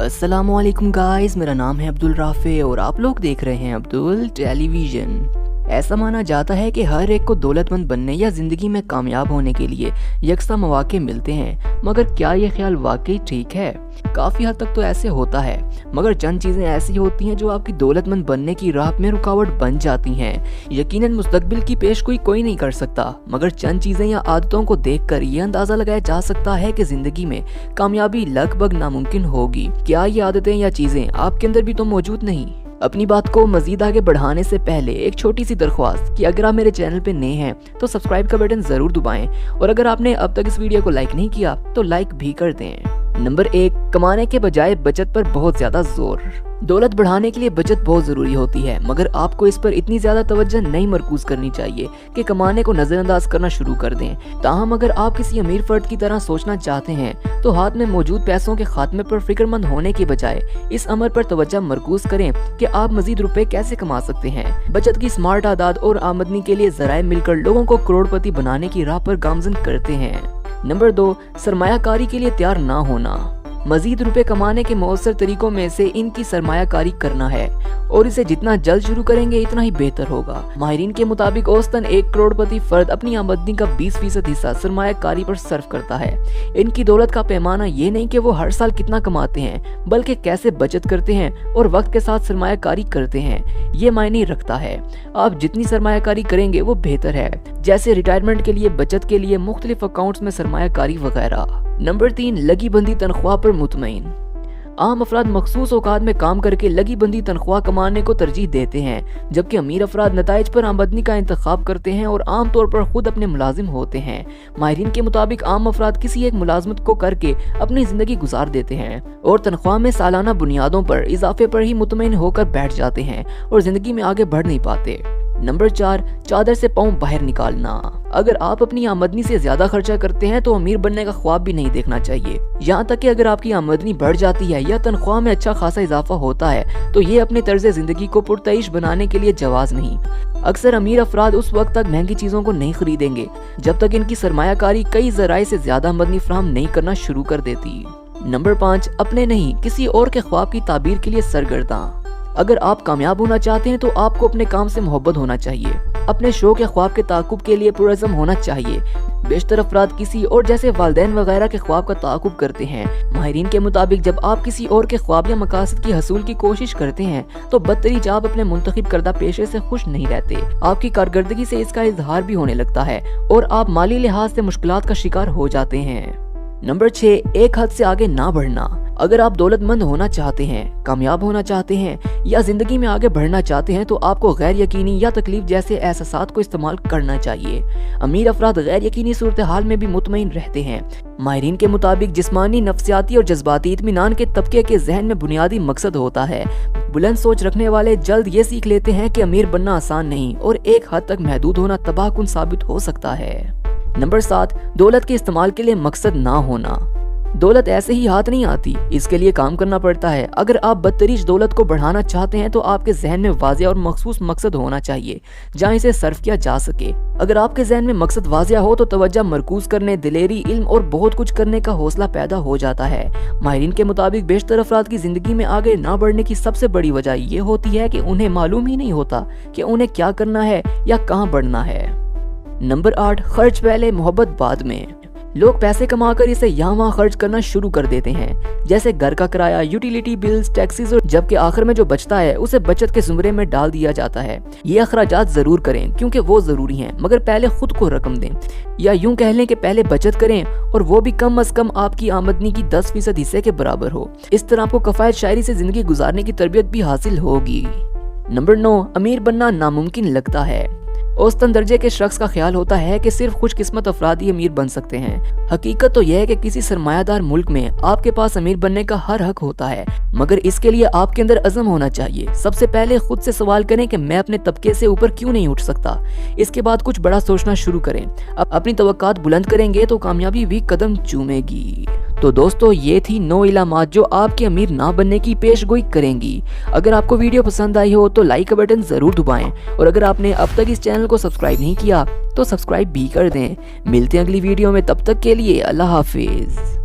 अस्सलाम वालेकुम गाइस, मेरा नाम है अब्दुल राफे और आप लोग देख रहे हैं अब्दुल टेलीविजन। ऐसा माना जाता है कि हर एक को दौलतमंद बनने या जिंदगी में कामयाब होने के लिए यकसा मौके मिलते हैं, मगर क्या ये ख्याल वाकई ठीक है? काफी हद तक तो ऐसे होता है, मगर चंद चीजें ऐसी होती हैं जो आपकी दौलतमंद बनने की राह में रुकावट बन जाती हैं। यकीनन मुस्तकबिल की पेशगोई कोई नहीं कर सकता, मगर चंद चीजें या आदतों को देखकर ये अंदाजा लगाया जा सकता है कि जिंदगी में कामयाबी लगभग नामुमकिन होगी। क्या ये आदतें या चीजें आपके अंदर भी तो मौजूद नहीं? अपनी बात को मजीद आगे बढ़ाने से पहले एक छोटी सी दरख्वास्त कि अगर आप मेरे चैनल पे नए हैं तो सब्सक्राइब का बटन जरूर दबाएं, और अगर आपने अब तक इस वीडियो को लाइक नहीं किया तो लाइक भी कर दें। नंबर 1, कमाने के बजाय बचत पर बहुत ज्यादा जोर। दौलत बढ़ाने के लिए बचत बहुत जरूरी होती है, मगर आपको इस पर इतनी ज्यादा तवज्जो नहीं मरकूज करनी चाहिए कि कमाने को नजरअंदाज करना शुरू कर दें। ताहम अगर आप किसी अमीर फर्द की तरह सोचना चाहते हैं तो हाथ में मौजूद पैसों के खात्मे पर फिक्रमंद होने के बजाय इस अमर पर तवज्जो मरकूज करें कि आप मजीद रुपए कैसे कमा सकते हैं। बचत की स्मार्ट आदत और आमदनी के लिए जराए मिलकर लोगों को करोड़पति बनाने की राह पर गामजन करते हैं। नंबर 2, सरमायाकारी के लिए तैयार ना होना। मजीद रुपए कमाने के मौसर तरीकों में से इनकी सरमायाकारी करना है, और इसे जितना जल्द शुरू करेंगे इतना ही बेहतर होगा। माहिरीन के मुताबिक औसतन 1 करोड़पति फर्द अपनी आमदनी का 20% हिस्सा सरमायाकारी पर सर्फ करता है। इनकी दौलत का पैमाना ये नहीं कि वो हर साल कितना कमाते हैं, बल्कि कैसे बचत करते हैं और वक्त के साथ सरमायाकारी करते हैं, ये मायने रखता है। आप जितनी सरमायाकारी करेंगे वो बेहतर है, जैसे रिटायरमेंट के लिए, बचत के लिए, मुख्तलिफ अकाउंट्स में सरमायाकारी वगैरह। नंबर 3, लगी बंदी तनख्वाह पर मुतमईन। आम अफराद मखसूस औकात में काम करके लगी बंदी तनख्वाह कमाने को तरजीह देते हैं, जबकि अमीर अफराद नताइज पर आमदनी का इंतखाब करते हैं और आम तौर पर खुद अपने मुलाजिम होते हैं। माहिरीन के मुताबिक आम अफराद किसी एक मुलाजमत को करके अपनी जिंदगी गुजार देते हैं और तनख्वाह में सालाना बुनियादों पर इजाफे पर ही मुतमईन होकर बैठ जाते हैं और जिंदगी में आगे बढ़ नहीं पाते। नंबर 4, चादर से पाँव बाहर निकालना। अगर आप अपनी आमदनी से ज्यादा खर्चा करते हैं तो अमीर बनने का ख्वाब भी नहीं देखना चाहिए। यहाँ तक कि अगर आपकी आमदनी बढ़ जाती है या तनख्वाह में अच्छा खासा इजाफा होता है तो ये अपने तर्ज जिंदगी को पुरतईश बनाने के लिए जवाज नहीं। अक्सर अमीर अफराद उस वक्त तक महंगी चीजों को नहीं खरीदेंगे जब तक इनकी सरमायाकारी कई जराए से ज्यादा आमदनी फराहम नहीं करना शुरू कर देती। नंबर 5, अपने नहीं किसी और के ख्वाब की ताबीर के लिए सरगर्दा। अगर आप कामयाब होना चाहते हैं तो आपको अपने काम से मोहब्बत होना चाहिए, अपने शौक या ख्वाब के ताकुब के लिए पुरअज़्म होना चाहिए। बेशतर अफराद किसी और जैसे वालिदैन वगैरह के ख्वाब का ताकुब करते हैं। माहिरीन के मुताबिक जब आप किसी और के ख्वाब या मकासद की हसूल की कोशिश करते हैं तो बदतरीज आप अपने मुंतखब करदा पेशे से खुश नहीं रहते। आपकी कारकर्दगी से इसका इजहार भी होने लगता है और आप माली लिहाज से मुश्किलात का शिकार हो जाते हैं। नंबर 6, एक हद से आगे ना बढ़ना। अगर आप दौलतमंद होना चाहते हैं, कामयाब होना चाहते हैं या जिंदगी में आगे बढ़ना चाहते हैं तो आपको गैर यकीनी या तकलीफ जैसे एहसासात को इस्तेमाल करना चाहिए। अमीर अफराद गैर यकीनी सूरत हाल में भी मुतमईन रहते हैं। माहिरीन के मुताबिक जिस्मानी, नफ्सियाती और जज्बाती इत्मीनान के तबके के जहन में बुनियादी मकसद होता है। बुलंद सोच रखने वाले जल्द ये सीख लेते हैं कि अमीर बनना आसान नहीं और एक हद तक महदूद होना तबाहकुन साबित हो सकता है। नंबर 7, दौलत के इस्तेमाल के लिए मकसद ना होना। दौलत ऐसे ही हाथ नहीं आती, इसके लिए काम करना पड़ता है। अगर आप बदतरीज दौलत को बढ़ाना चाहते हैं तो आपके जहन में वाज़ेह और मखसूस मकसद होना चाहिए जहाँ इसे सर्फ किया जा सके। अगर आपके जहन में मकसद वाज़ेह हो तो तवज्जो मरकूज करने, दिलेरी, इल्म और बहुत कुछ करने का हौसला पैदा हो जाता है। माहिरीन के मुताबिक बेशतर अफराद की जिंदगी में आगे ना बढ़ने की सबसे बड़ी वजह ये होती है कि उन्हें मालूम ही नहीं होता कि उन्हें क्या करना है या कहाँ बढ़ना है। नंबर 8, खर्च पहले मोहब्बत बाद में। लोग पैसे कमाकर इसे यहाँ वहाँ खर्च करना शुरू कर देते हैं, जैसे घर का किराया, यूटिलिटी बिल्स, टैक्सीज, और जबकि आखिर में जो बचता है उसे बचत के जुमरे में डाल दिया जाता है। ये अखराजात जरूर करें क्योंकि वो जरूरी हैं, मगर पहले खुद को रकम दें, या यूं कह लें कि पहले बचत करें और वो भी कम अज कम आपकी आमदनी की 10% हिस्से के बराबर हो। इस तरह आपको कफायत शायरी से जिंदगी गुजारने की तरबियत भी हासिल होगी। नंबर 9, अमीर बनना नामुमकिन लगता है। औसतन दर्जे के शख्स का ख्याल होता है कि सिर्फ खुशकिस्मत अफराद ही अमीर बन सकते हैं। हकीकत तो यह है कि किसी सरमायादार मुल्क में आपके पास अमीर बनने का हर हक होता है, मगर इसके लिए आपके अंदर अज़म होना चाहिए। सबसे पहले खुद से सवाल करें कि मैं अपने तबके से ऊपर क्यों नहीं उठ सकता। इसके बाद कुछ बड़ा सोचना शुरू करें। अब अपनी तवक्कात बुलंद करेंगे तो कामयाबी भी कदम चूमेगी। तो दोस्तों, ये थी 9 इलामात जो आपके अमीर ना बनने की पेशगोई करेंगी। अगर आपको वीडियो पसंद आई हो तो लाइक का बटन जरूर दबाएं, और अगर आपने अब तक इस चैनल को सब्सक्राइब नहीं किया तो सब्सक्राइब भी कर दें। मिलते हैं अगली वीडियो में, तब तक के लिए अल्लाह हाफिज।